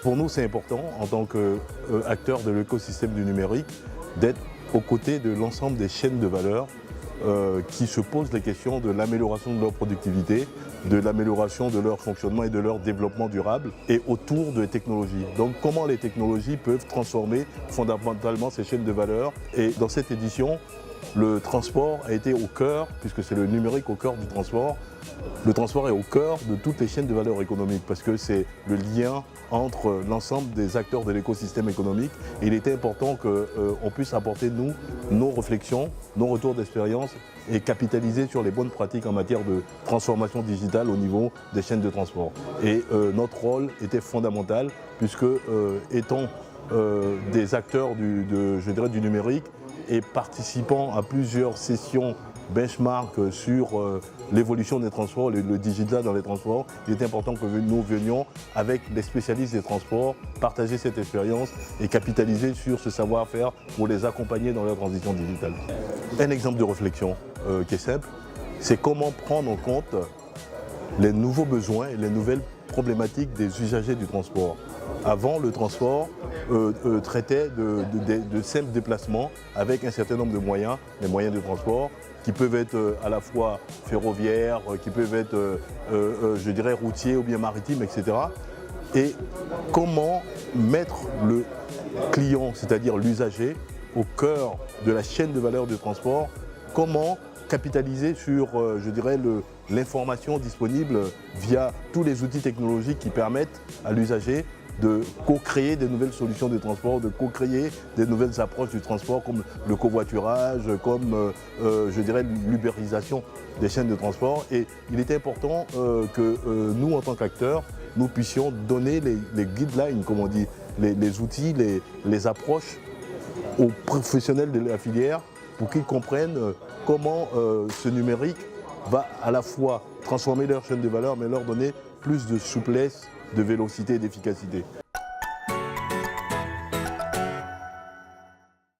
pour nous, c'est important, en tant qu'acteur de l'écosystème du numérique, d'être aux côtés de l'ensemble des chaînes de valeur qui se posent les questions de l'amélioration de leur productivité, de l'amélioration de leur fonctionnement et de leur développement durable, et autour des technologies. Donc comment les technologies peuvent transformer fondamentalement ces chaînes de valeur. Et dans cette édition, le transport a été au cœur, puisque c'est le numérique au cœur du transport. Le transport est au cœur de toutes les chaînes de valeur économique parce que c'est le lien entre l'ensemble des acteurs de l'écosystème économique. Et il était important qu'on puisse apporter, nous, nos réflexions, nos retours d'expérience et capitaliser sur les bonnes pratiques en matière de transformation digitale au niveau des chaînes de transport. Et notre rôle était fondamental puisque étant des acteurs du numérique et participant à plusieurs sessions benchmark sur l'évolution des transports, le digital dans les transports, il est important que nous venions avec les spécialistes des transports, partager cette expérience et capitaliser sur ce savoir-faire pour les accompagner dans leur transition digitale. Un exemple de réflexion qui est simple, c'est comment prendre en compte les nouveaux besoins et les nouvelles problématiques des usagers du transport. Avant, le transport traitait de simples déplacements avec un certain nombre de moyens, les moyens de transport, qui peuvent être à la fois ferroviaires, qui peuvent être, je dirais, routiers ou bien maritimes, etc. Et comment mettre le client, c'est-à-dire l'usager, au cœur de la chaîne de valeur du transport, comment capitaliser sur, je dirais, l'information disponible via tous les outils technologiques qui permettent à l'usager de co-créer des nouvelles solutions de transport, de co-créer des nouvelles approches du transport comme le covoiturage, comme je dirais l'ubérisation des chaînes de transport. Et il était important que nous, en tant qu'acteurs, nous puissions donner les guidelines, comme on dit, les outils, les approches aux professionnels de la filière pour qu'ils comprennent comment ce numérique va à la fois transformer leur chaîne de valeur, mais leur donner plus de souplesse, de vélocité et d'efficacité.